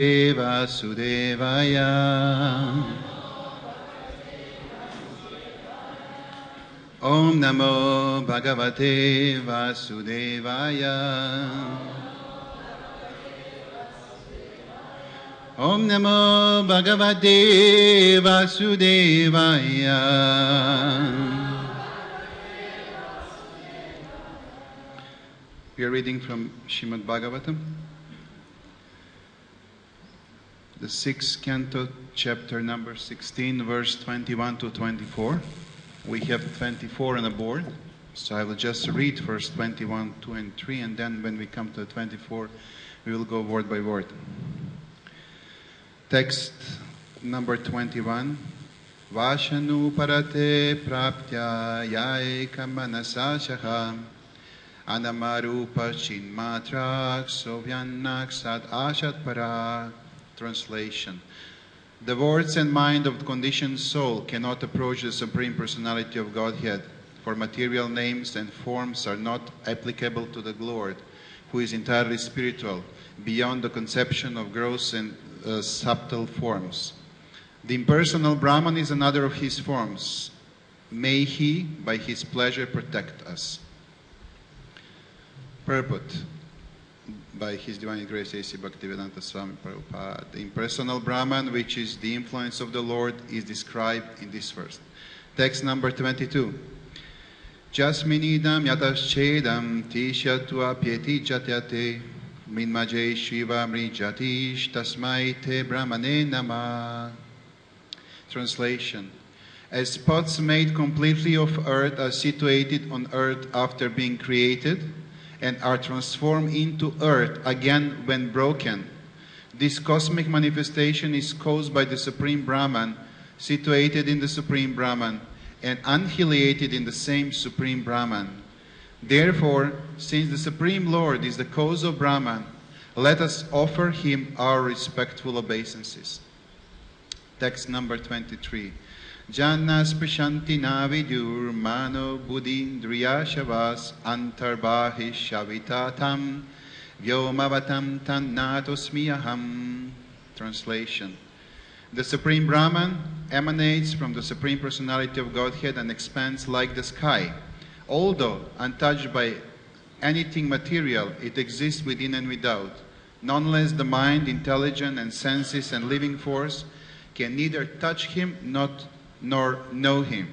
Vasudevaya. Om Namo Bhagavate Vasudevaya. Om Namo Bhagavate Vasudevaya. We are reading from Srimad Bhagavatam, the 6th canto, chapter number 16, verse 21 to 24. We have 24 on the board, so I will just read first 21, 2, and 3, and then when we come to 24, we will go word by word. Text number 21. Vashanu parate praptya yaeka manasashaha anamarupa chinmatrak sovyannak sad ashat parak. Translation. The words and mind of the conditioned soul cannot approach the Supreme Personality of Godhead, for material names and forms are not applicable to the Lord, who is entirely spiritual, beyond the conception of gross and subtle forms. The impersonal Brahman is another of his forms. May he, by his pleasure, protect us. Purport. By His Divine Grace A.C. Bhaktivedanta Swami Prabhupada. The impersonal Brahman, which is the influence of the Lord, is described in this verse. Text number 22. Jasminidam yataschedam tishatua pieti jatyate minmaje shiva mrijatish tasmai te brahmane nama. Translation. As spots made completely of earth are situated on earth after being created, and are transformed into earth again when broken. This cosmic manifestation is caused by the Supreme Brahman, situated in the Supreme Brahman, and annihilated in the same Supreme Brahman. Therefore, since the Supreme Lord is the cause of Brahman, let us offer him our respectful obeisances. Text number 23. Jannas prishanti navidur mano buddhindriya shavas antarbahi shavitatam vyomavatam tannatosmiyaham. Translation. The Supreme Brahman emanates from the Supreme Personality of Godhead and expands like the sky. Although untouched by anything material, it exists within and without. Nonetheless, the mind, intelligence, and senses and living force can neither touch him nor know him.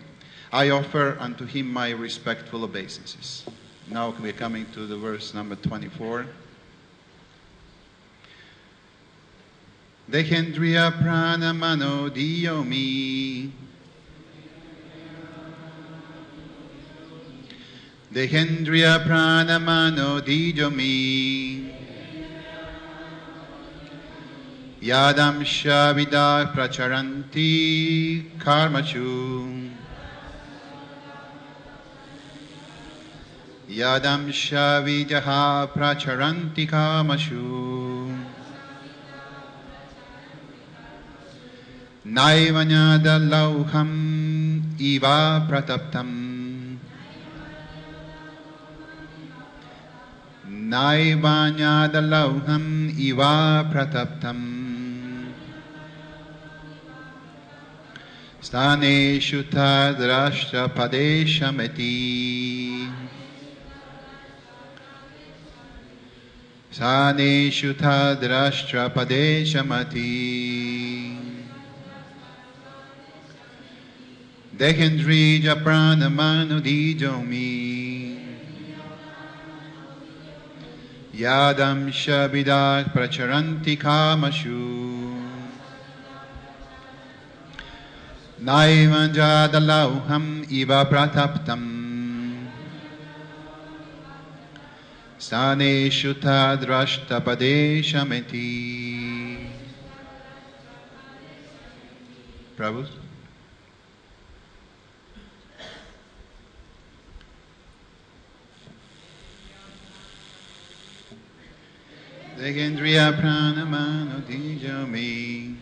I offer unto him my respectful obeisances. Now we're coming to the verse number 24. Dehendriya prana mano diyomi. Dehendriya prana mano diyomi. Yadamsha vida pracharanti karmachu. Yadamsha vijaha pracharanti karmachu. Naivanyada lauham iva prataptam. Naivanyada lauham iva prataptam. Staneshu tadrashtra padeshameti. Staneshu tadrashtra padeshamati. Dehendrija pranamanu dijomi. Yadam shabidak pracharanti kamashu. Naivanjadalauham iva prataptam. Staneshu tadrashta padeshameti. Prabhu. Dehendriya pranamano dijami.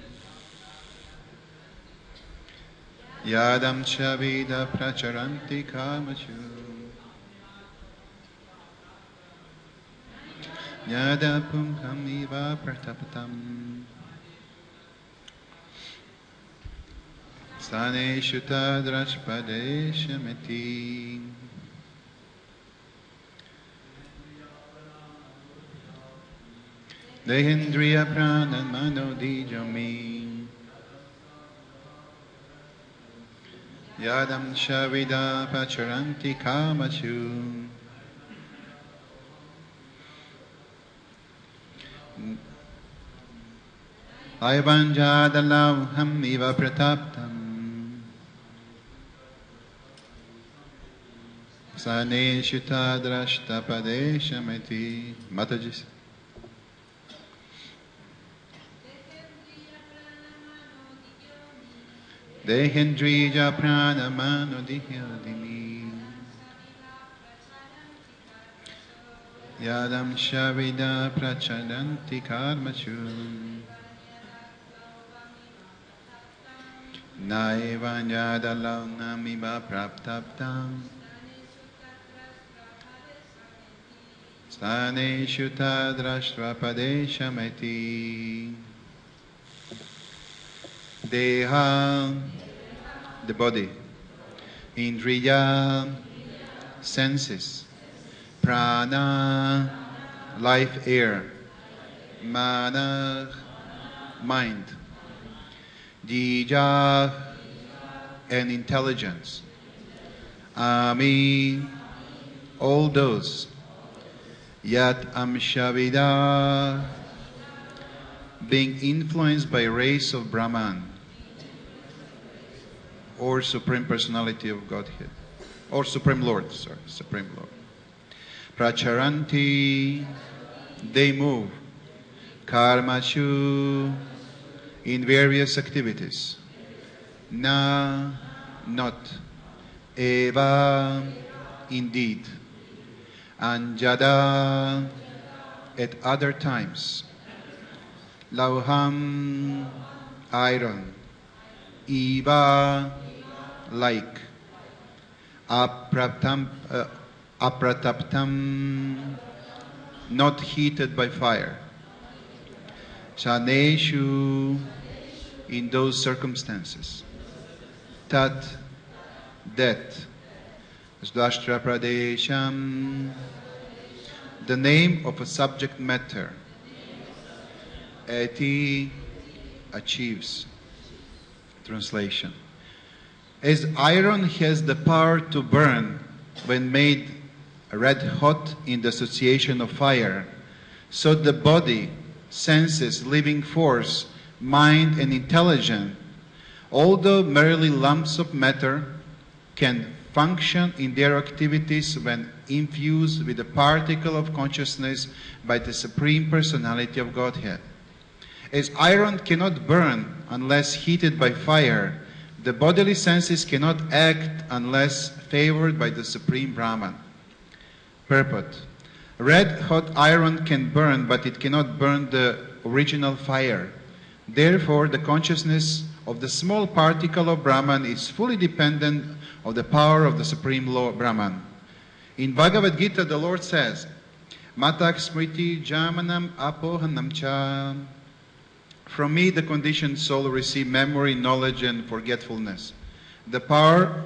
Yadam chavida pracharanti kamachu. Yada pumkam iva pratapatam. Staneshu tadrashpadeshameti. Dehendriya prana manodijami. Yadam shavida pacharanti kamachu. Aivanjadalam iva prataptam. Saneshu tadrashtapadeshameti. Mataji. Dehendrija prana mano dihyodimi. Yadam shavida prachadanti karmachu. Naivanyadalam namiva praptaptam. Staneshu tadrashtrapadeshameti. Deha, the body. Indriya, senses. Prana, life air. Mana, mind. Dija, and intelligence. Ami, all those. Yat amshavida, being influenced by rays of Brahman, or Supreme Personality of Godhead, or Supreme Lord, Supreme Lord. Pracharanti, they move. Karmachu, in various activities. Na, not. Eva, indeed. Anjada, at other times. Lauham, iron. Eva, like. Aprataptam, not heated by fire. Shaneshu, in those circumstances. Tat, that. Sdashtra Pradesham, the name of a subject matter. Eti, achieves. Translation. As iron has the power to burn when made red hot in the association of fire, so the body, senses, living force, mind, and intelligence, although merely lumps of matter, can function in their activities when infused with a particle of consciousness by the Supreme Personality of Godhead. As iron cannot burn unless heated by fire, the bodily senses cannot act unless favored by the Supreme Brahman. Purport. Red-hot iron can burn, but it cannot burn the original fire. Therefore, the consciousness of the small particle of Brahman is fully dependent on the power of the Supreme Lord Brahman. In Bhagavad Gita, the Lord says, Matak smriti jamanam apohanam cha. From me, the conditioned soul receive memory, knowledge, and forgetfulness. The power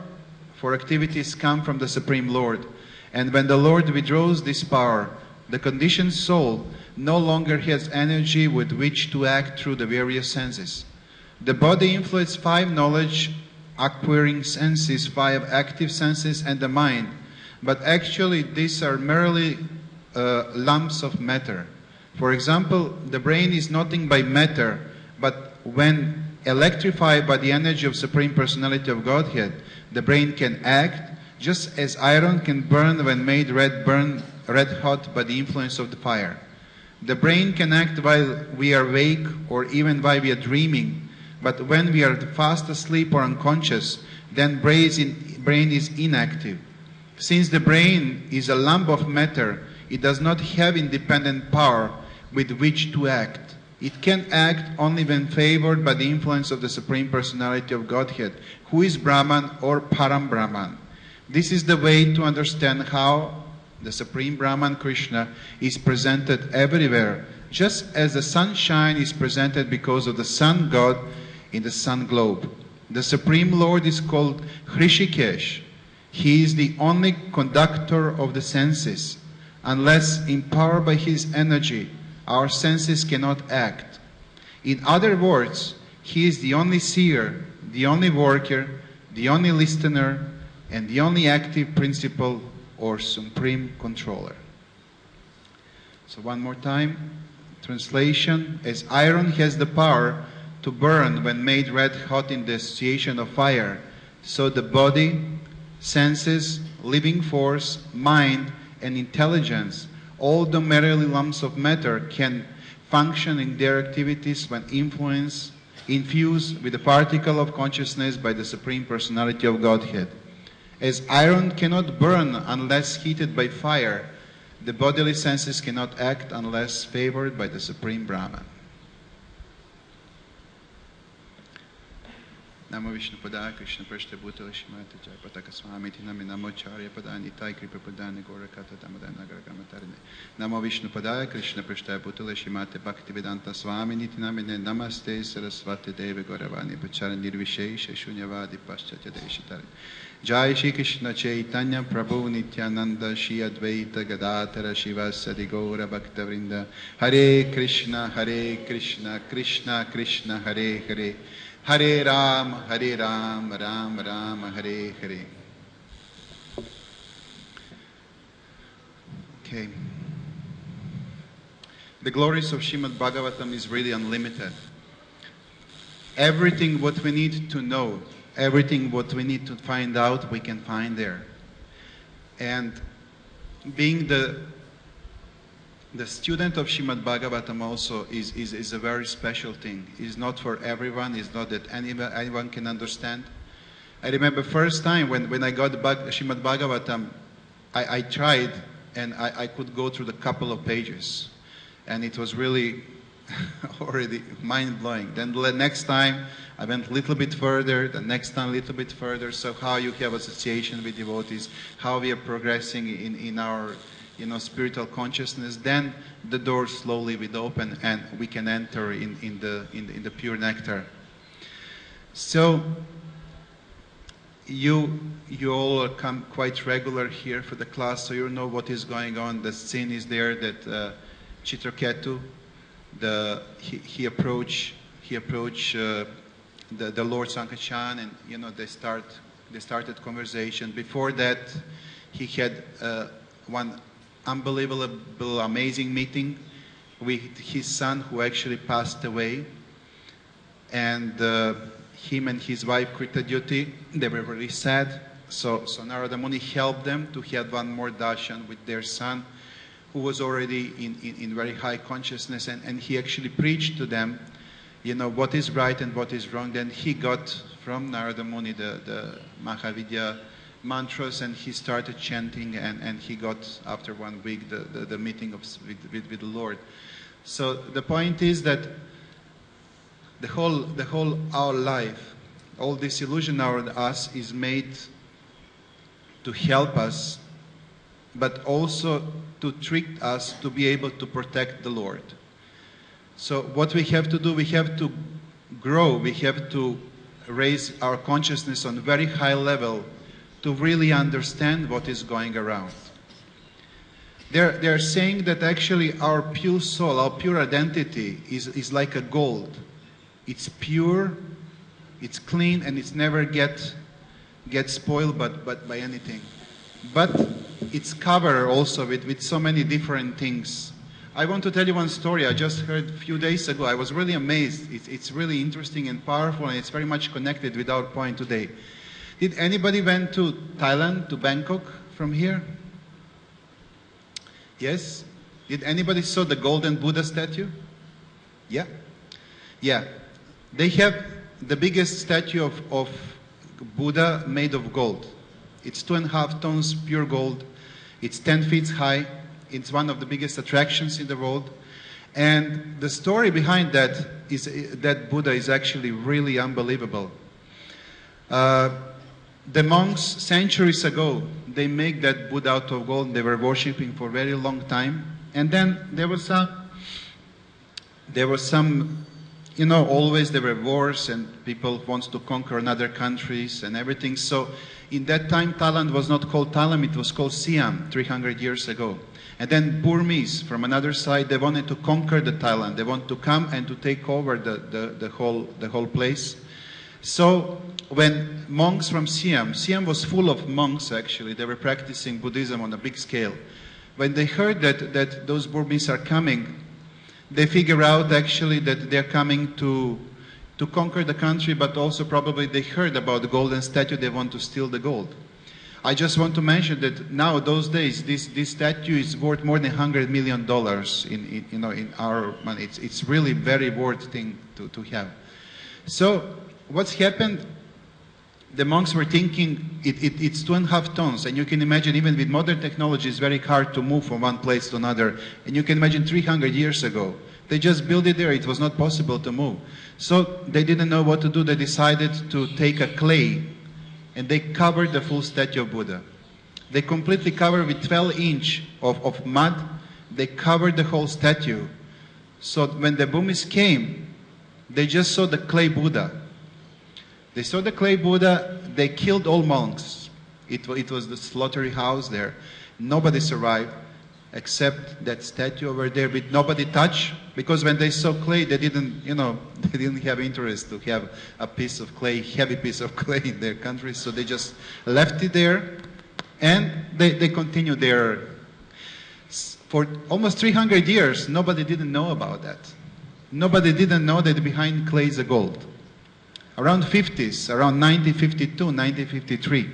for activities come from the Supreme Lord. And when the Lord withdraws this power, the conditioned soul no longer has energy with which to act through the various senses. The body influences 5 knowledge acquiring senses, 5 active senses, and the mind. But actually, these are merely lumps of matter. For example, the brain is nothing but matter, but when electrified by the energy of Supreme Personality of Godhead, the brain can act, just as iron can burn when made red hot by the influence of the fire. The brain can act while we are awake or even while we are dreaming, but when we are fast asleep or unconscious, then brain is inactive. Since the brain is a lump of matter, it does not have independent power with which to act. It can act only when favored by the influence of the Supreme Personality of Godhead, who is Brahman or Param Brahman. This is the way to understand how the Supreme Brahman Krishna is presented everywhere, just as the sunshine is presented because of the sun god in the sun globe. The Supreme Lord is called Hrishikesh. He is the only conductor of the senses. Unless empowered by His energy, our senses cannot act. In other words, He is the only seer, the only worker, the only listener, and the only active principle or supreme controller. So one more time, translation: as iron has the power to burn when made red hot in the association of fire, so the body, senses, living force, mind, and intelligence, all the merely lumps of matter, can function in their activities when infused with a particle of consciousness by the Supreme Personality of Godhead. As iron cannot burn unless heated by fire, the bodily senses cannot act unless favored by the Supreme Brahman. Namo Vishnu Pada Krishna Prashta Bhutala Shimata Jai Pataka Swami Tinami Namo Charya Pada Nitai Kripa Padani Gorakata Damadana Garagamatarine Namo Vishnu Pada Krishna Prashta Bhutala Shimata Bhakti Vedanta Swami Nitinamine Namaste Saraswati Devi Goravani Pachara Nirvishesha Shunyavadi Paschatya Deshatari Jai Shri Krishna Chaitanya Prabhu Nityananda Shri Advaita Gadatara Shiva Sadi Gaura Bhakta Vrinda Hare Krishna Krishna Krishna Hare Hare Hare Ram, Ram Ram, Hare Hare. Okay. The glories of Srimad Bhagavatam is really unlimited. Everything what we need to know, everything what we need to find out, we can find there. And being the student of Srimad Bhagavatam also is a very special thing. It's not for everyone. It's not that anyone can understand. I remember first time when I got Srimad Bhagavatam, I tried and I could go through the couple of pages. And it was really already mind-blowing. Then the next time I went a little bit further, the next time a little bit further. So how you have association with devotees, how we are progressing in our spiritual consciousness, then the doors slowly will open and we can enter in the pure nectar. So you all come quite regular here for the class, so you know what is going on. The scene is there that Chitraketu, he approached the Lord Sankachan, and they started conversation. Before that, he had one unbelievable, amazing meeting with his son who actually passed away. And him and his wife Kritadyuti, they were very sad. So Narada Muni helped them to have one more darshan with their son, who was already in very high consciousness. And he actually preached to them, what is right and what is wrong. Then he got from Narada Muni the Mahavidya mantras, and he started chanting, and he got, after 1 week, the meeting with the Lord. So the point is that the whole our life, all this illusion around us is made to help us, but also to trick us to be able to protect the Lord. So what we have to do, we have to grow, we have to raise our consciousness on a very high level to really understand what is going around. They're saying that actually our pure soul, our pure identity is like a gold. It's pure, it's clean, and it's never get spoiled but by anything. But it's covered also with so many different things. I want to tell you one story I just heard a few days ago. I was really amazed. It's really interesting and powerful, and it's very much connected with our point today. Did anybody went to Thailand, to Bangkok from here? Yes? Did anybody saw the golden Buddha statue? Yeah? Yeah. They have the biggest statue of Buddha made of gold. It's 2.5 tons pure gold. It's 10 feet high. It's one of the biggest attractions in the world. And the story behind that is that Buddha is actually really unbelievable. The monks, centuries ago, they make that Buddha out of gold. They were worshipping for a very long time. And then there was some you know, always there were wars and people wants to conquer another countries and everything. So in that time, Thailand was not called Thailand, it was called Siam 300 years ago. And then Burmese, from another side, they wanted to conquer the Thailand. They want to come and to take over the whole place. So when monks from Siam was full of monks actually, they were practicing Buddhism on a big scale. When they heard that those Burmese are coming, they figure out actually that they're coming to conquer the country, but also probably they heard about the golden statue, they want to steal the gold. I just want to mention that now, those days, this statue is worth more than $100 million in our money. It's really very worth thing to have. So what's happened? The monks were thinking it's 2.5 tons, and you can imagine even with modern technology it's very hard to move from one place to another. And you can imagine 300 years ago, they just built it there, it was not possible to move. So they didn't know what to do, they decided to take a clay and they covered the full statue of Buddha. They completely covered with 12 inch of mud, they covered the whole statue. So when the Burmese came, they just saw the clay Buddha. They saw the clay Buddha, they killed all monks. It was the slaughtering house there. Nobody survived except that statue over there, but nobody touched, because when they saw clay, they didn't, they didn't have interest to have a piece of clay, heavy piece of clay in their country, so they just left it there, and they continued there. For almost 300 years, nobody didn't know about that. Nobody didn't know that behind clay is a gold. Around 50s, around 1952, 1953,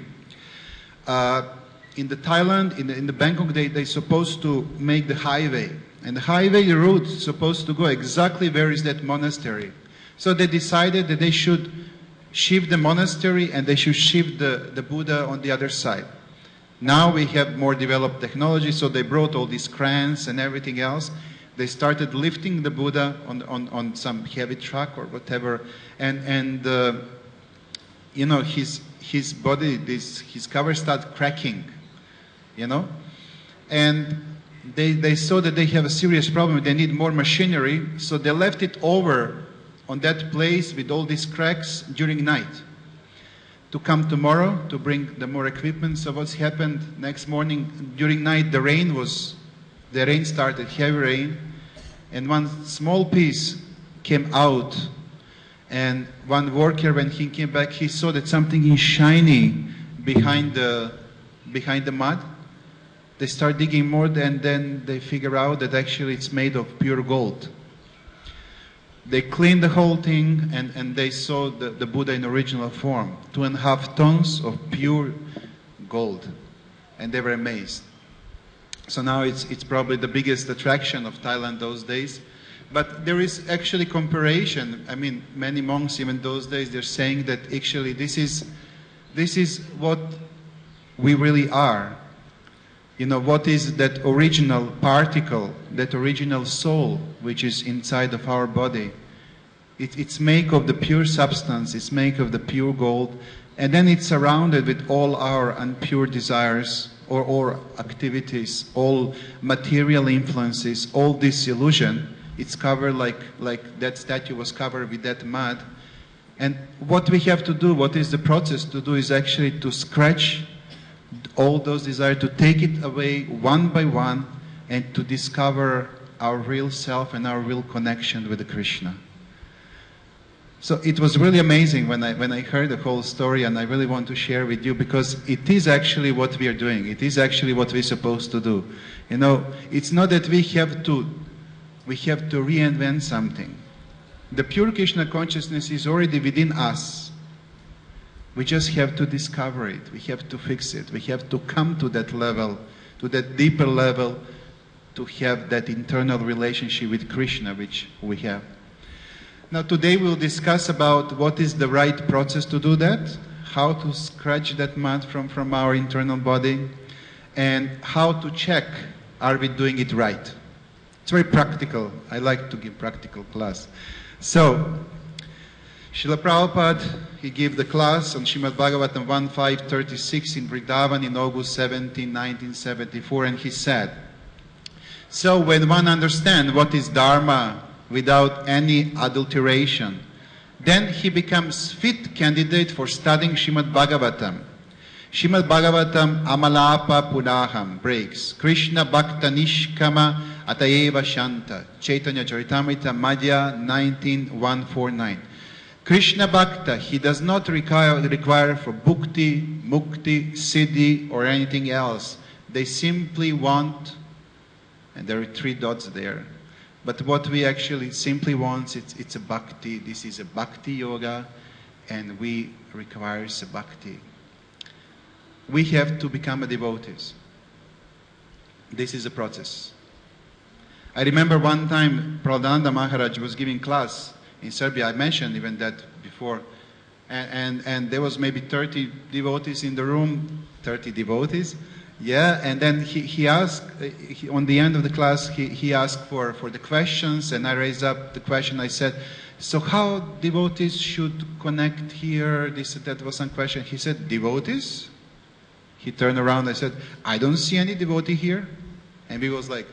in the Thailand, in the Bangkok, they supposed to make the highway. And the highway route is supposed to go exactly where is that monastery. So they decided that they should shift the monastery and they should shift the Buddha on the other side. Now we have more developed technology, so they brought all these crans and everything else. They started lifting the Buddha on some heavy truck or whatever. And his body, his cover started cracking. And they saw that they have a serious problem, they need more machinery, so they left it over on that place with all these cracks during night. To come tomorrow, to bring the more equipment. So what's happened next morning, during night, the rain started, heavy rain, and one small piece came out, and one worker, when he came back, he saw that something is shiny behind the mud. They start digging more, and then they figure out that actually it's made of pure gold. They cleaned the whole thing, and they saw the Buddha in original form, 2.5 tons of pure gold, and they were amazed. So now it's probably the biggest attraction of Thailand those days. But there is actually comparison. I mean, many monks even those days, they're saying that actually this is what we really are. What is that original particle, that original soul, which is inside of our body. It's made of the pure substance, it's made of the pure gold, and then it's surrounded with all our impure desires, or activities, all material influences, all disillusion. It's covered like that statue was covered with that mud. And what we have to do, what is the process to do, is actually to scratch all those desires, to take it away one by one, and to discover our real self and our real connection with Krishna. So it was really amazing when I heard the whole story, and I really want to share with you, because it is actually what we are doing. It is actually what we're supposed to do. It's not that we have to reinvent something. The pure Krishna consciousness is already within us. We just have to discover it. We have to fix it. We have to come to that level, to that deeper level, to have that internal relationship with Krishna, which we have. Now today we'll discuss about what is the right process to do that, how to scratch that mud from our internal body, and how to check, are we doing it right? It's very practical. I like to give practical class. So, Srila Prabhupada, he gave the class on Srimad Bhagavatam 1.5.36 in Vrindavan in August 17, 1974, and he said, so when one understands what is Dharma without any adulteration, then he becomes fit candidate for studying Srimad Bhagavatam. Srimad Bhagavatam amalapa punaham breaks. Krishna bhakta nishkama atayeva shanta. Chaitanya Charitamrita Madhya 19.149. Krishna bhakta, he does not require for bhukti, mukti, siddhi or anything else. They simply want, and there are 3 dots there, but what we actually simply want, it's a bhakti. This is a bhakti yoga, and we requires a bhakti. We have to become a devotees. This is a process. I remember one time Prahlada Maharaj was giving class in Serbia. I mentioned even that before. And there was maybe 30 devotees in the room, 30 devotees. Yeah, and then he asked, on the end of the class, he asked for the questions, and I raised up the question. I said, so how devotees should connect here? That was some question. He said, devotees? He turned around, I said, I don't see any devotee here. And he was like,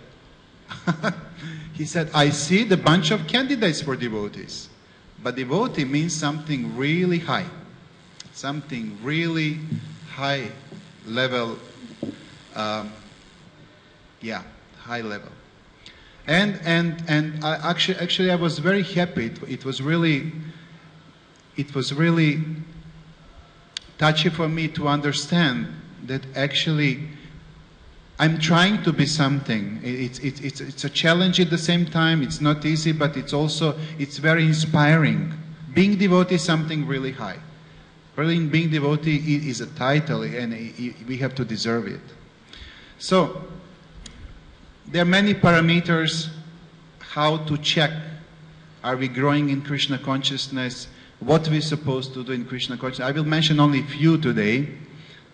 he said, I see the bunch of candidates for devotees. But devotee means something really high. Something really high level. High level. And I actually I was very happy. It was really touchy for me to understand that actually I'm trying to be something. It's a challenge at the same time. It's not easy, but it's very inspiring. Being devotee is something really high. Really, being devotee is a title, and we have to deserve it. So there are many parameters how to check, are we growing in Krishna consciousness, what we're supposed to do in Krishna consciousness. I will mention only a few today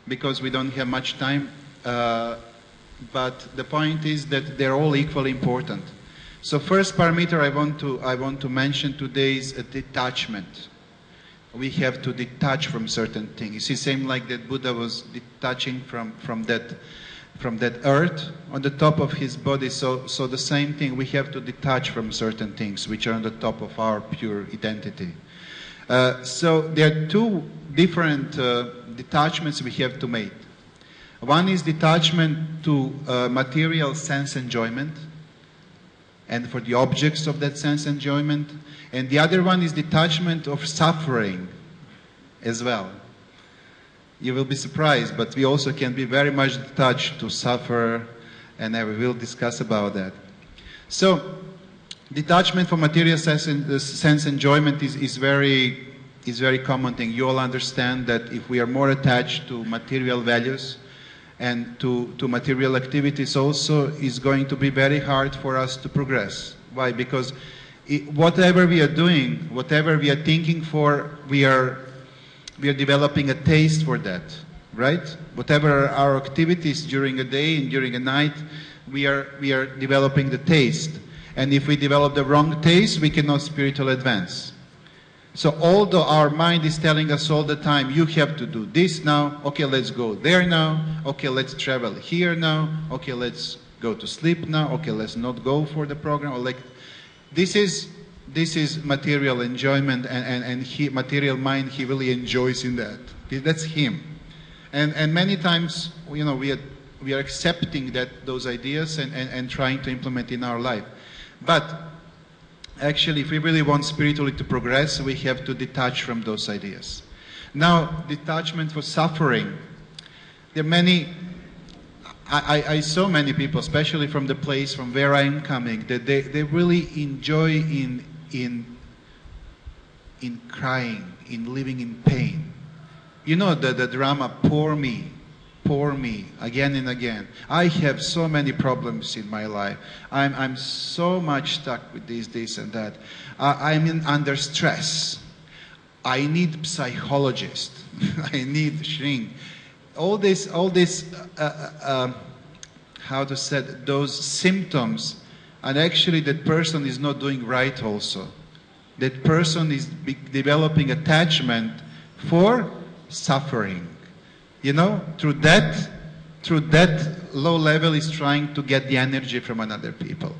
because we don't have much time, but the point is that they're all equally important. So first parameter I want to mention today is a detachment. We have to detach from certain things. You see, same like that Buddha was detaching from that earth on the top of his body. So the same thing, we have to detach from certain things which are on the top of our pure identity. So there are 2 different detachments we have to make. One is detachment to material sense enjoyment and for the objects of that sense enjoyment. And the other one is detachment of suffering as well. You will be surprised, but we also can be very much detached to suffer, and we will discuss about that. So, detachment from material sense enjoyment is very common thing. You all understand that if we are more attached to material values and to material activities also, is going to be very hard for us to progress. Why? Because whatever we are doing, whatever we are thinking for, we are developing a taste for that, right? Whatever our activities during a day and during a night, we are developing the taste. And if we develop the wrong taste, we cannot spiritually advance. So although our mind is telling us all the time, you have to do this now, okay, let's go there now, okay, let's travel here now, okay, let's go to sleep now, okay, let's not go for the program, or like, this is material enjoyment, and material mind, he really enjoys in that. That's him. And many times, you know, we are accepting those ideas and trying to implement in our life. But actually, if we really want spiritually to progress, we have to detach from those ideas. Now, detachment for suffering. There are many, I saw many people, especially from the place from where I am coming, that they really enjoy in crying, in living in pain. You know the drama, poor me, again and again. I have so many problems in my life. I'm so much stuck with this and that. I'm under stress. I need psychologist. I need shrink. All this, how to say, those symptoms, and actually that person is not doing right also. That person is developing attachment for suffering. You know, through that low level is trying to get the energy from another people.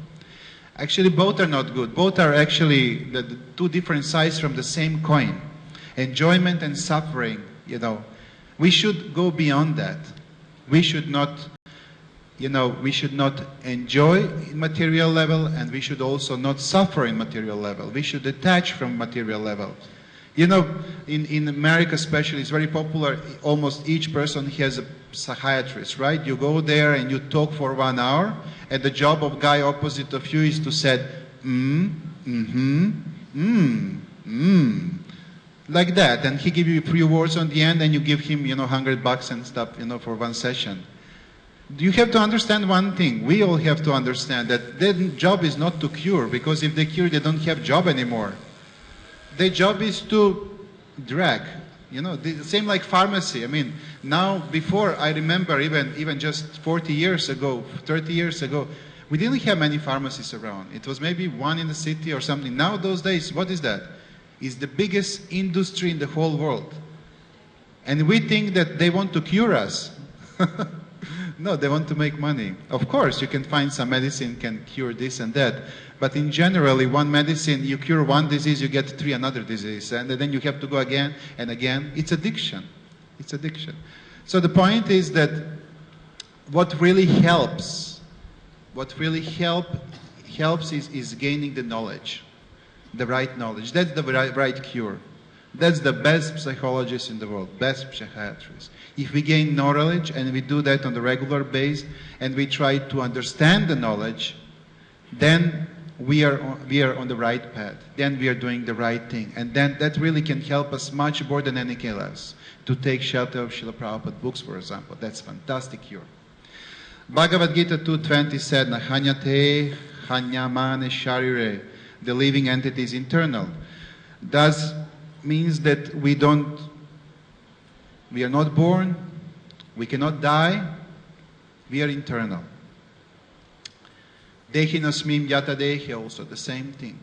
Actually, both are not good. Both are actually the two different sides from the same coin. Enjoyment and suffering, we should go beyond that. We should not, we should not enjoy in material level, and we should also not suffer in material level. We should detach from material level. In America especially, it's very popular. Almost each person has a psychiatrist, right? You go there and you talk for 1 hour, and the job of guy opposite of you is to say, like that. And he give you a few words on the end, and you give him, $100 and stuff, for one session. You have to understand one thing. We all have to understand that their job is not to cure, because if they cure, they don't have job anymore. Their job is to drag. The same like pharmacy. I mean, now, before, I remember even just 40 years ago, 30 years ago, we didn't have many pharmacies around. It was maybe one in the city or something. Now, those days, what is that? It's the biggest industry in the whole world. And we think that they want to cure us. No, they want to make money. Of course, you can find some medicine can cure this and that. But in generally, one medicine, you cure one disease, you get 3 another disease. And then you have to go again and again. It's addiction. It's addiction. So the point is that what really helps is gaining the knowledge, the right knowledge. That's the right cure. That's the best psychologist in the world, best psychiatrist. If we gain knowledge, and we do that on a regular basis, and we try to understand the knowledge, then we are on the right path. Then we are doing the right thing. And then that really can help us much more than anything else. To take shelter of Srila Prabhupada books, for example. That's fantastic cure. Bhagavad Gita 2.20 said, Nahanyate hanyamane sharire. The living entity is internal. Does means that we are not born, we cannot die, we are internal. Dehinasmim yata dehi, also the same thing.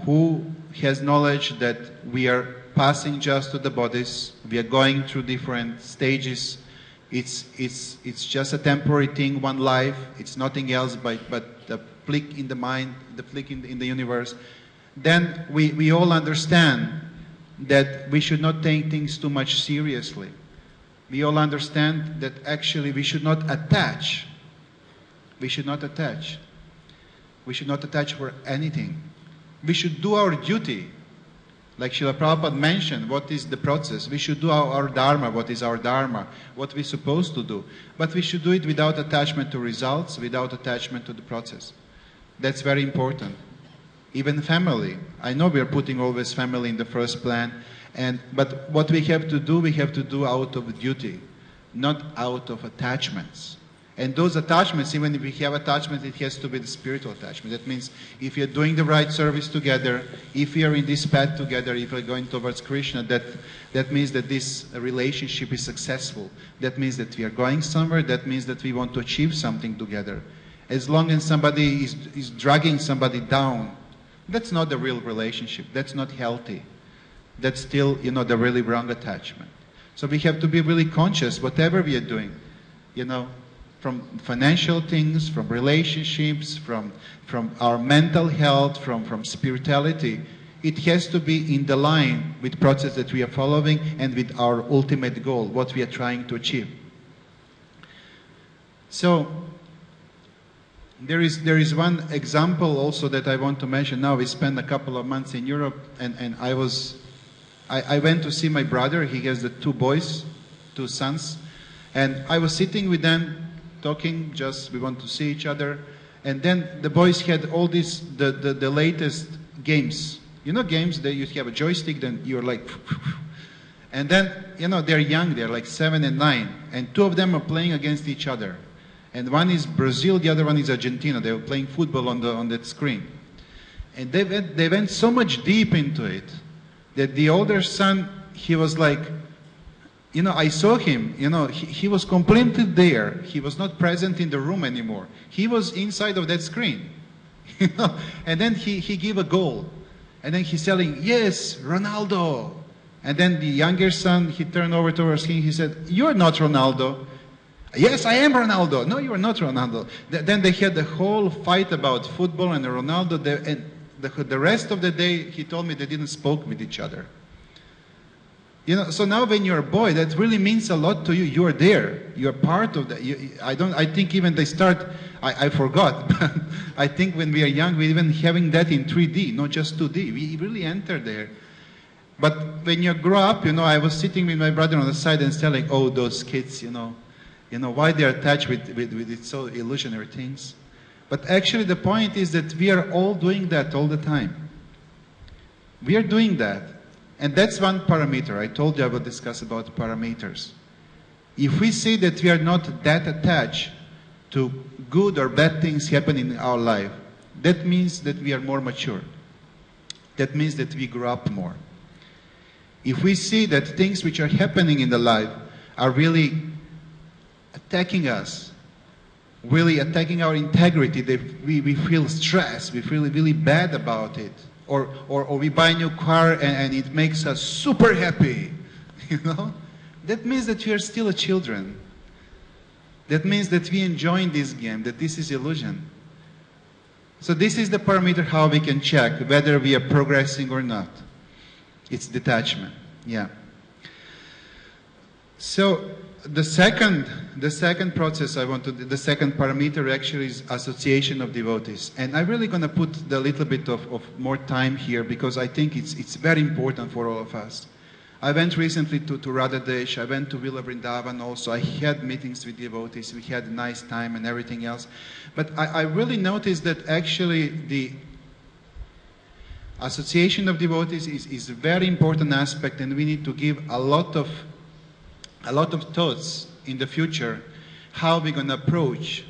Who has knowledge that we are passing just to the bodies, we are going through different stages, it's just a temporary thing, one life, it's nothing else but the flick in the mind, the flick in the universe, then we all understand that we should not take things too much seriously. We all understand that actually we should not attach. We should not attach. We should not attach for anything. We should do our duty. Like Srila Prabhupada mentioned, what is the process? We should do our dharma, what is our dharma, what we're supposed to do. But we should do it without attachment to results, without attachment to the process. That's very important. Even family. I know we are putting always family in the first plan, but what we have to do out of duty, not out of attachments. And those attachments, even if we have attachment, it has to be the spiritual attachment. That means if you're doing the right service together, if we are in this path together, if we're going towards Krishna, that means that this relationship is successful. That means that we are going somewhere. That means that we want to achieve something together. As long as somebody is dragging somebody down, that's not the real relationship. That's not healthy. That's still, the really wrong attachment. So we have to be really conscious, whatever we are doing, from financial things, from relationships, from our mental health, from spirituality. It has to be in the line with process that we are following and with our ultimate goal, what we are trying to achieve. So, there is one example also that I want to mention. Now we spent a couple of months in Europe, and I went to see my brother. He has the 2 boys, 2 sons, and I was sitting with them talking. Just we want to see each other, and then the boys had all these the latest games. Games that you have a joystick, then you're like, and then they're young. They're like 7 and 9, and 2 of them are playing against each other. And one is Brazil, the other one is Argentina. They were playing football on that screen. And they went so much deep into it that the older son, he was like, I saw him, he was completely there. He was not present in the room anymore. He was inside of that screen. And then he gave a goal. And then he's yelling, yes, Ronaldo. And then the younger son, he turned over towards him, he said, you're not Ronaldo. Yes, I am Ronaldo. No, you are not Ronaldo. Then they had the whole fight about football and Ronaldo. And the rest of the day, he told me they didn't spoke with each other. You know, so now when you're a boy, that really means a lot to you. You're there. You're part of that. I think even they start, I forgot, but I think when we are young, we're even having that in 3D, not just 2D. We really enter there. But when you grow up, you know, I was sitting with my brother on the side and telling, oh, those kids, you know, why they're attached with it so illusionary things. But actually the point is that we are all doing that all the time. We are doing that. And that's one parameter. I told you I will discuss about parameters. If we see that we are not that attached to good or bad things happening in our life, that means that we are more mature. That means that we grow up more. If we see that things which are happening in the life are really attacking us, really attacking our integrity, that we feel stressed, we feel really bad about it, or we buy a new car and it makes us super happy, you know, that means that we are still a children. That means that we enjoy this game, that this is illusion. So this is the parameter how we can check whether we are progressing or not. It's detachment, yeah. So the second process the second parameter actually is association of devotees. And I'm really going to put a little bit of more time here because I think it's very important for all of us. I went recently to Radhadesh, I went to Villa Vrindavan also. I had meetings with devotees, we had a nice time and everything else. But I really noticed that actually the association of devotees is a very important aspect, and we need to give a lot of thoughts in the future how we're going to approach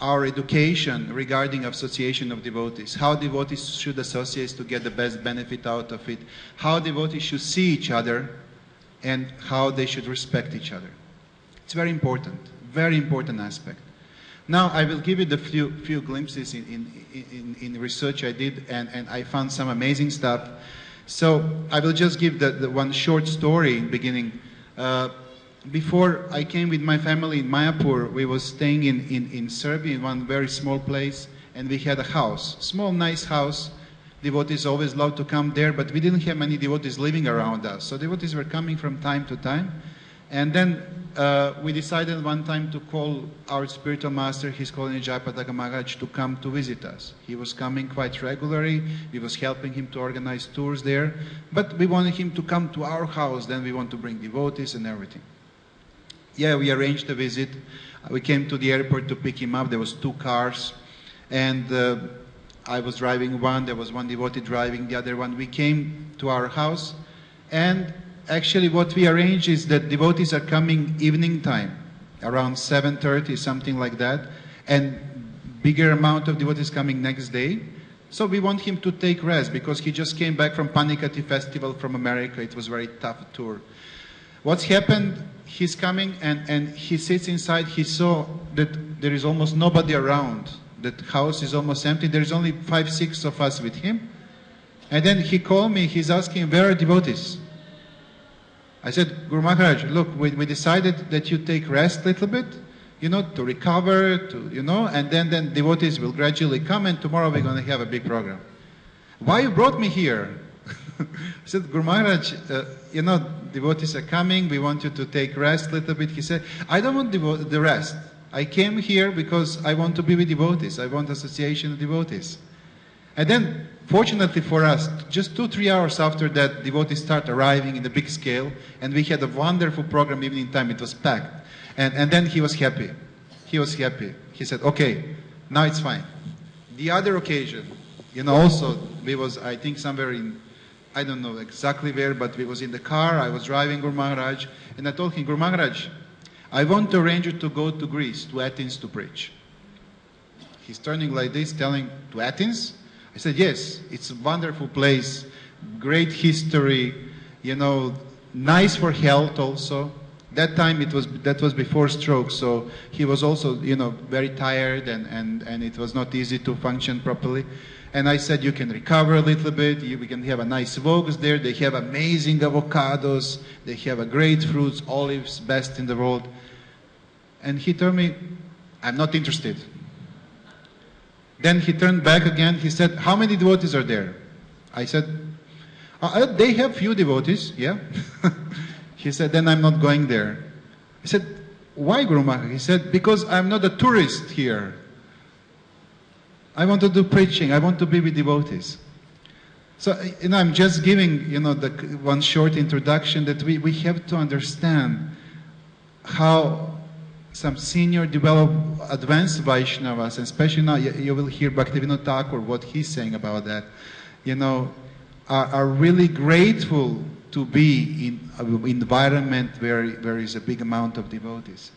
our education regarding association of devotees, how devotees should associate to get the best benefit out of it, how devotees should see each other, and how they should respect each other. It's very important aspect. Now I will give you the few glimpses in research I did, and I found some amazing stuff. So I will just give the one short story in the beginning. Before I came with my family in Mayapur, we was staying in Serbia in one very small place, and we had a house, small nice house. Devotees always loved to come there, but we didn't have many devotees living around us. So devotees were coming from time to time. And then we decided one time to call our spiritual master, His Holiness Jayapataka Maharaj, to come to visit us. He was coming quite regularly. We was helping him to organize tours there. But we wanted him to come to our house. Then we want to bring devotees and everything. Yeah, we arranged a visit. We came to the airport to pick him up. There was 2 cars. And I was driving one. There was one devotee driving the other one. We came to our house. And actually what we arranged is that devotees are coming evening time, around 7:30, something like that. And bigger amount of devotees coming next day. So we want him to take rest because he just came back from Panikati festival from America. It was a very tough tour. What's happened, he's coming and he sits inside. He saw that there is almost nobody around. That house is almost empty. There's only 5, 6 of us with him. And then he called me. He's asking, where are devotees? I said, Guru Maharaj, look, we decided that you take rest a little bit, you know, to recover, and then devotees will gradually come, and tomorrow we're going to have a big program. Why you brought me here? I said, Guru Maharaj, devotees are coming, we want you to take rest a little bit. He said, I don't want the rest. I came here because I want to be with devotees. I want association of devotees. And then, fortunately for us, just 2-3 hours after that, devotees start arriving in the big scale, and we had a wonderful program evening time. It was packed. And then he was happy. He was happy. He said, okay, now it's fine. The other occasion, also, we was, I think, somewhere in, I don't know exactly where, but we was in the car. I was driving Guru Maharaj, and I told him, Guru Maharaj, I want to arrange you to go to Greece, to Athens, to preach. He's turning like this, telling, to Athens? I said, yes, it's a wonderful place, great history, nice for health also. That time that was before stroke, so he was also, very tired and it was not easy to function properly. And I said, you can recover a little bit, we can have a nice vogues there, they have amazing avocados, they have a great fruits, olives, best in the world. And he told me, I'm not interested. Then he turned back again. He said, how many devotees are there? I said, they have few devotees, yeah. He said, then I'm not going there. I said, why, Guru Maharaj? He said, because I'm not a tourist here. I want to do preaching. I want to be with devotees. So, I'm just giving, the one short introduction that we have to understand how some senior advanced Vaishnavas, and especially now you will hear Bhaktivinoda Thakur, what he's saying about that, are really grateful to be in an environment where there is a big amount of devotees.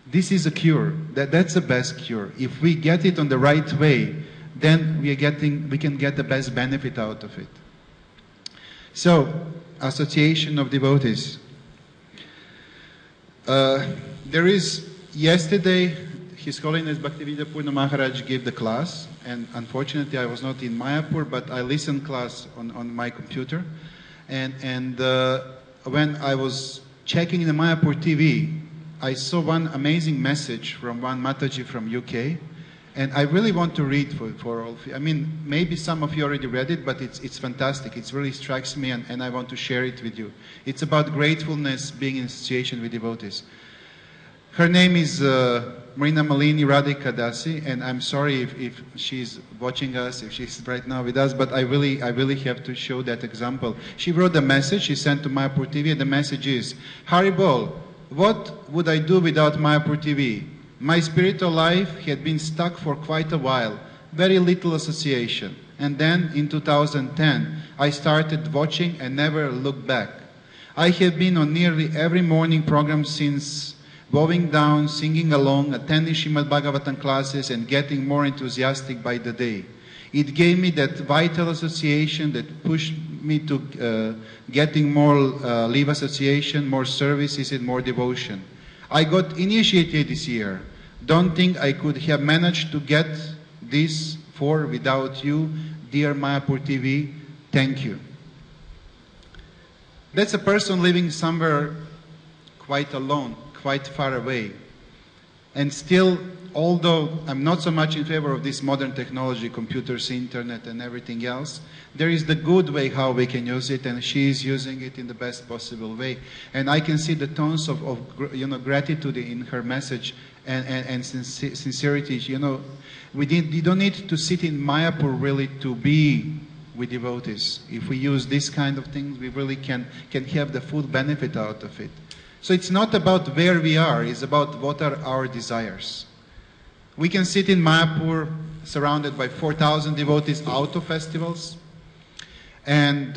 This is a cure. That's the best cure. If we get it on the right way, then we can get the best benefit out of it. So, association of devotees. There is, yesterday, His Holiness Bhaktivedanta Purna Maharaj gave the class, and unfortunately I was not in Mayapur, but I listened class on my computer. And when I was checking the Mayapur TV, I saw one amazing message from one Mataji from UK, and I really want to read for all of you. I mean, maybe some of you already read it, but it's fantastic. It really strikes me, and I want to share it with you. It's about gratefulness, being in association with devotees. Her name is Marina Malini Radhika Dasi, and I'm sorry if she's watching us, if she's right now with us, but I really have to show that example. She wrote a message, she sent to Mayapur TV, and the message is, Haribol, what would I do without Mayapur TV? My spiritual life had been stuck for quite a while, very little association. And then in 2010, I started watching and never looked back. I have been on nearly every morning program since, bowing down, singing along, attending Srimad Bhagavatam classes, and getting more enthusiastic by the day. It gave me that vital association that pushed me to getting more leave association, more services, and more devotion. I got initiated this year. Don't think I could have managed to get this without you, dear Mayapur TV. Thank you. That's a person living somewhere quite alone, quite far away. And still, although I'm not so much in favor of this modern technology, computers, internet, and everything else, there is the good way how we can use it, and she is using it in the best possible way. And I can see the tones of gratitude in her message and sincerity. You don't need to sit in Mayapur really to be with devotees. If we use this kind of things, we really can have the full benefit out of it. So it's not about where we are, it's about what are our desires. We can sit in Mayapur surrounded by 4,000 devotees out of festivals, and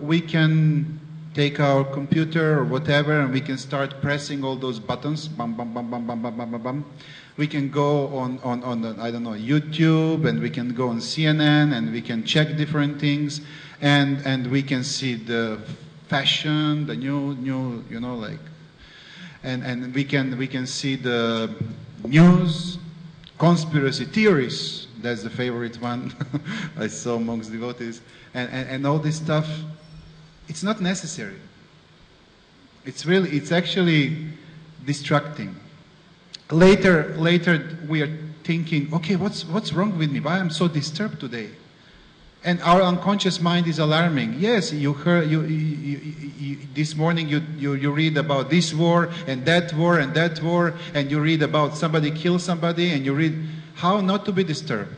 we can take our computer or whatever, and we can start pressing all those buttons, bam, bam, bam, bam, bam, bam, bam, bam, bam. We can go on I don't know, YouTube, and we can go on CNN, and we can check different things, and we can see the fashion, the new, and we can see the news, conspiracy theories. That's the favorite one I saw amongst devotees, and all this stuff. It's not necessary. It's actually distracting. Later we are thinking, okay, what's wrong with me? Why I'm so disturbed today? And our unconscious mind is alarming. Yes, you heard this morning you read about this war and that war and that war, and you read about somebody killed somebody, and you read how not to be disturbed.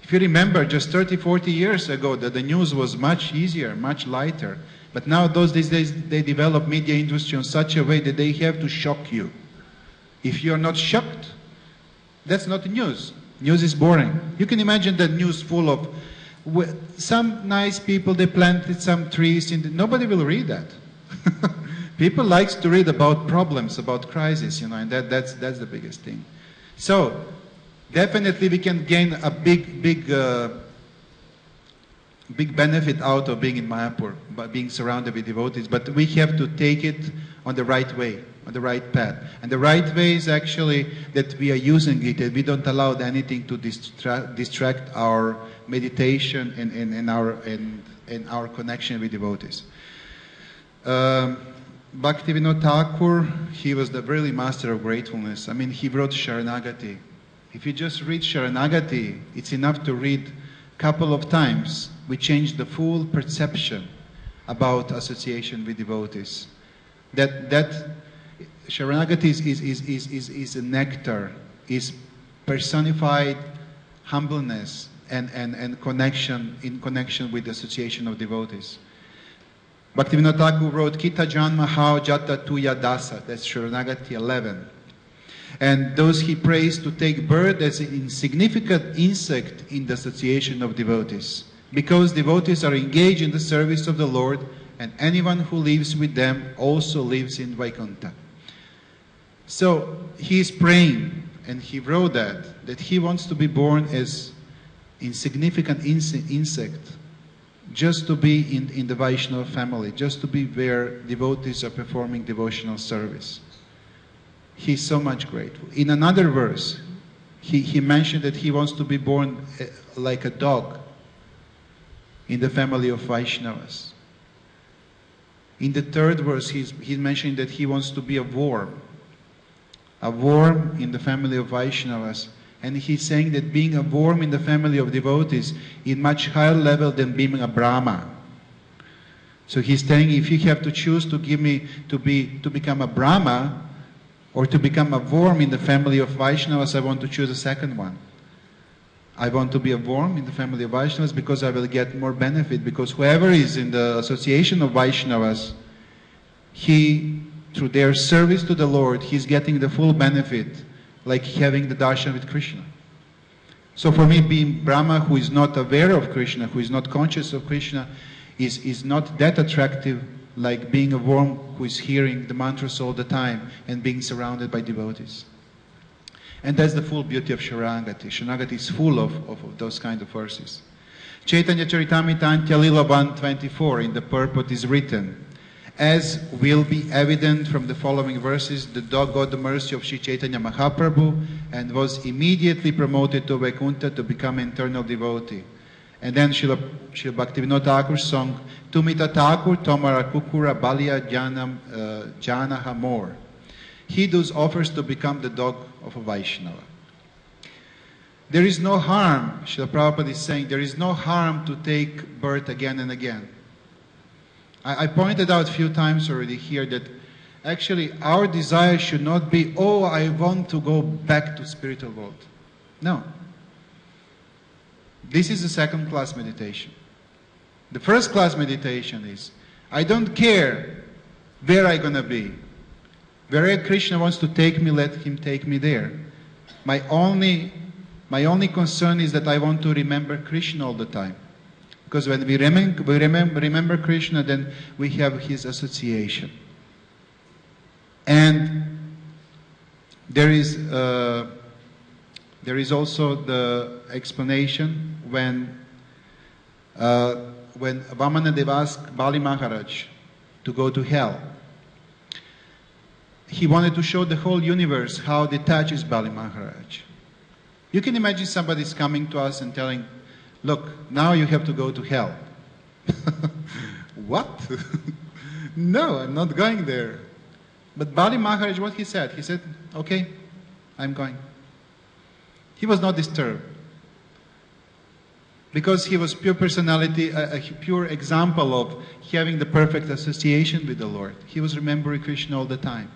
If you remember, just 30, 40 years ago, that the news was much easier, much lighter. But now these days they develop media industry in such a way that they have to shock you. If you're not shocked, that's not news. News is boring. You can imagine the news full of some nice people, they planted some trees. Nobody will read that. People like to read about problems, about crises, and that's the biggest thing. So, definitely we can gain a big benefit out of being in Mayapur, by being surrounded with devotees, but we have to take it on the right way, on the right path. And the right way is actually that we are using it, and we don't allow anything to distract our meditation and our connection with devotees. Bhaktivinoda Thakur, he was the really master of gratefulness. I mean, he wrote Sharanagati. If you just read Sharanagati, it's enough to read a couple of times. We change the full perception about association with devotees. That Sharanagati is a nectar, is personified humbleness and connection, in connection with the association of devotees. Bhaktivinoda Thakur wrote Kita Janma Hao Jata Tuya Dasa, that's Sharanagati 11. And those he praised to take birth as an insignificant insect in the association of devotees, because devotees are engaged in the service of the Lord, and anyone who lives with them also lives in Vaikuntha. So he is praying, and he wrote that he wants to be born as insignificant insect, just to be in the Vaishnava family, just to be where devotees are performing devotional service. He's so much grateful. In another verse, he mentioned that he wants to be born like a dog in the family of Vaishnavas. In the third verse, he's mentioning that he wants to be a worm in the family of Vaishnavas. And he's saying that being a worm in the family of devotees is much higher level than being a Brahma. So he's saying, if you have to choose to become a Brahma or to become a worm in the family of Vaishnavas, I want to choose the second one. I want to be a worm in the family of Vaishnavas because I will get more benefit, because whoever is in the association of Vaishnavas, through their service to the Lord, he's getting the full benefit, like having the darshan with Krishna. So for me, being Brahma who is not aware of Krishna, who is not conscious of Krishna, is not that attractive like being a worm who is hearing the mantras all the time and being surrounded by devotees. And that's the full beauty of Sharanagati. Sharanagati is full of those kind of verses. Chaitanya Charitamrita Lila 124, in the purport is written, as will be evident from the following verses, the dog got the mercy of Sri Chaitanya Mahaprabhu and was immediately promoted to Vaikuntha to become an eternal devotee. And then Srila Bhaktivinoda Thakur's song, Tumita Thakur Tomara Kukura Balia Jana Hamor. He thus offers to become the dog of a Vaishnava. There is no harm, Srila Prabhupada is saying, there is no harm to take birth again and again. I pointed out a few times already here that actually our desire should not be, oh, I want to go back to spiritual world. No. This is the second class meditation. The first class meditation is, I don't care where I'm going to be. Wherever Krishna wants to take me, let him take me there. My only concern is that I want to remember Krishna all the time. Because when we remember Krishna, then we have his association. And there is also the explanation when Vamanadeva asked Bali Maharaj to go to hell. He wanted to show the whole universe how detached is Bali Maharaj. You can imagine somebody's coming to us and telling, look, now you have to go to hell. What? No, I'm not going there. But Bali Maharaj, what he said? He said, okay, I'm going. He was not disturbed. Because he was pure personality, a pure example of having the perfect association with the Lord. He was remembering Krishna all the time.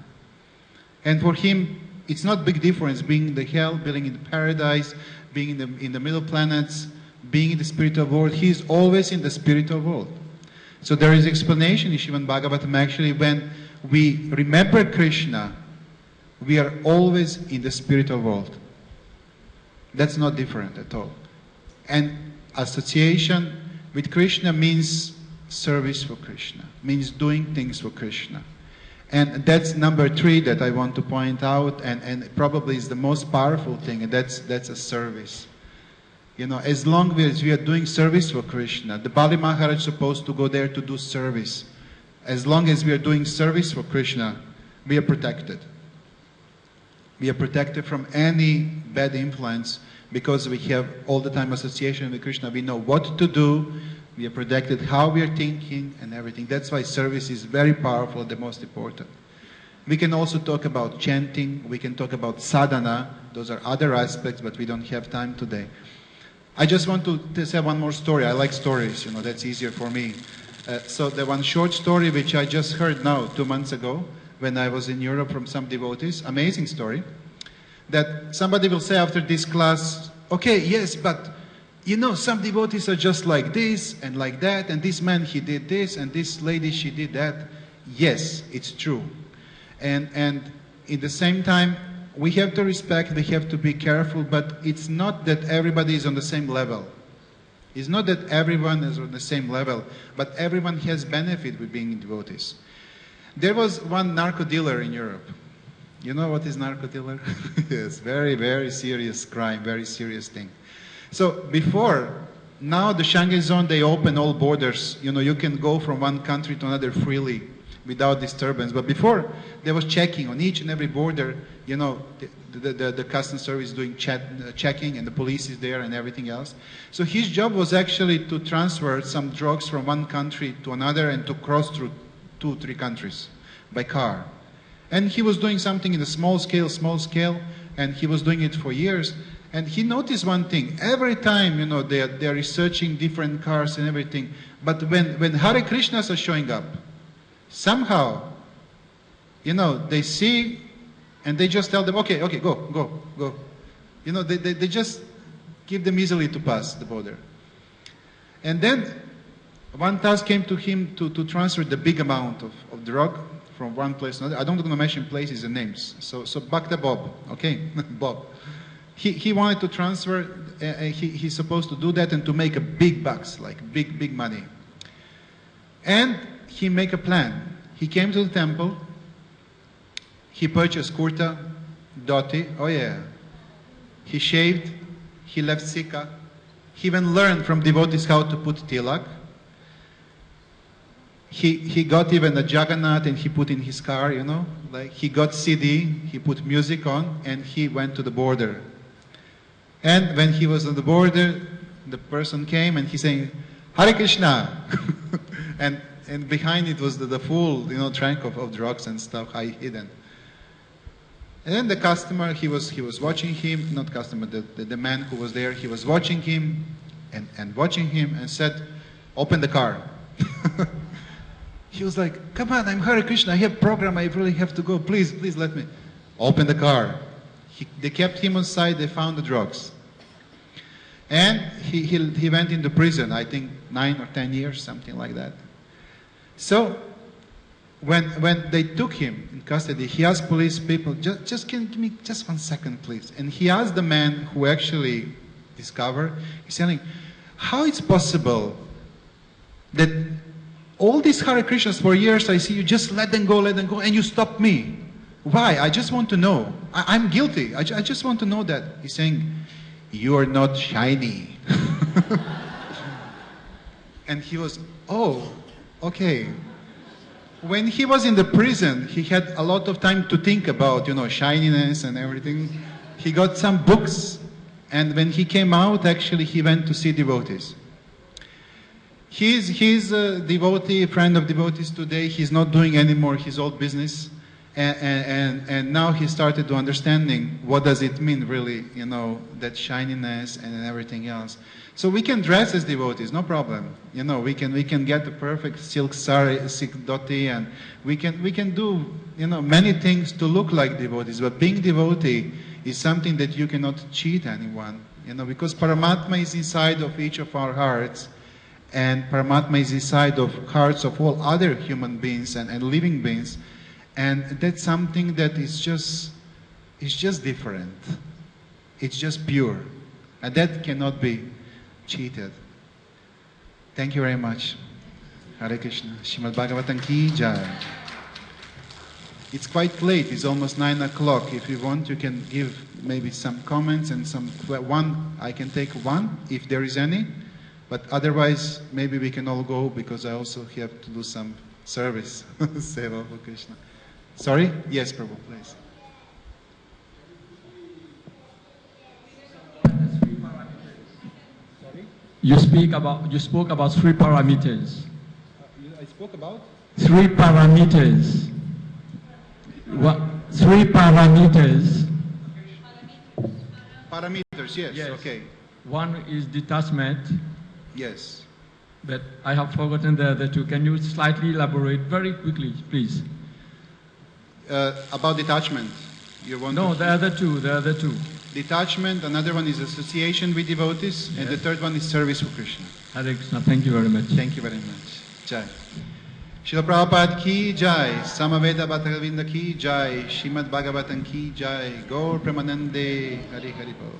And for him, it's not big difference being in the hell, being in the paradise, being in the middle planets, being in the spiritual world. He is always in the spiritual world. So there is explanation in Srimad Bhagavatam actually when we remember Krishna, we are always in the spiritual world. That's not different at all. And association with Krishna means service for Krishna, means doing things for Krishna. And that's number 3 that I want to point out, and probably is the most powerful thing, and that's a service. You know, as long as we are doing service for Krishna, the Bali Maharaj is supposed to go there to do service. As long as we are doing service for Krishna, we are protected. We are protected from any bad influence because we have all the time association with Krishna. We know what to do We are protected how we are thinking and everything. That's why service is very powerful, the most important. We can also talk about chanting. We can talk about sadhana. Those are other aspects, but we don't have time today. I just want to say one more story. I like stories, that's easier for me. So the one short story which I just heard now, 2 months ago, when I was in Europe from some devotees, amazing story, that somebody will say after this class, okay, yes, but some devotees are just like this and like that, and this man, he did this, and this lady, she did that. Yes, it's true. And at the same time, we have to respect, we have to be careful, but it's not that everybody is on the same level. It's not that everyone is on the same level, but everyone has benefit with being devotees. There was one narco dealer in Europe. You know what is narco dealer? Yes, very, very serious crime, very serious thing. So before, now the Shanghai zone, they open all borders. You can go from one country to another freely without disturbance. But before, there was checking on each and every border. The customs service doing checking, and the police is there and everything else. So his job was actually to transfer some drugs from one country to another and to cross through 2-3 countries by car. And he was doing something in a small scale, and he was doing it for years. And he noticed one thing. Every time, they are researching different cars and everything. But when Hare Krishnas are showing up, somehow, they see and they just tell them, okay, go. They just give them easily to pass the border. And then one task came to him to transfer the big amount of drug from one place to another. I don't want to mention places and names. So Bhakta Bob, okay, Bob. He wanted to transfer, he's supposed to do that and to make a big bucks, like big money. And he make a plan. He came to the temple, he purchased kurta, dhoti, oh yeah. He shaved, he left sikha. He even learned from devotees how to put tilak. He got even a Jagannath and he put in his car, like he got CD, he put music on, and he went to the border. And when he was on the border, the person came and he saying, Hare Krishna. and behind it was the full, trunk of drugs and stuff, hidden. And then the customer, he was watching him, not customer, the man who was there, he was watching him and watching him and said, open the car. He was like, come on, I'm Hare Krishna, I have program, I really have to go, please let me. Open the car. They kept him on side, they found the drugs. And he went into prison, I think 9 or 10 years, something like that. So, when they took him in custody, he asked police people, just can give me just 1 second, please. And he asked the man who actually discovered, he's saying, how it's possible that all these Hare Krishnas for years, I see you just let them go, and you stop me. Why? I just want to know. I'm guilty. I just want to know that. He's saying, you are not shiny. And he was, oh, okay. When he was in the prison, he had a lot of time to think about, shininess and everything. He got some books, and when he came out, actually, he went to see devotees. He's a devotee, a friend of devotees today. He's not doing anymore his old business. And now he started to understanding what does it mean really, that shininess and everything else. So we can dress as devotees, no problem. We can get the perfect silk sari, silk dhoti, and we can do many things to look like devotees. But being devotee is something that you cannot cheat anyone, because Paramatma is inside of each of our hearts, and Paramatma is inside of hearts of all other human beings and living beings. And that's something that is just different. It's just pure. And that cannot be cheated. Thank you very much. Hare Krishna. Srimad Bhagavatam ki jai. It's quite late. It's almost 9 o'clock. If you want, you can give maybe some comments and one. I can take one if there is any. But otherwise, maybe we can all go because I also have to do some service. Seva for Krishna. Sorry? Yes, Prabhu, please. Sorry? You spoke about three parameters. I spoke about? Three parameters. What? Three parameters. Parameters, yes. Okay. One is detachment. Yes. But I have forgotten the other two. Can you slightly elaborate very quickly, please? About detachment. You want No, to... the other two. Detachment, another one is association with devotees, and the third one is service for Krishna. Hare Krishna. Thank you very much. Thank you very much. Jai. Srila Prabhupada ki jai, Samaveda Bhattacharya ki jai, Srimad Bhagavatam ki jai, Gaur Premanande, Hari Hari Bol.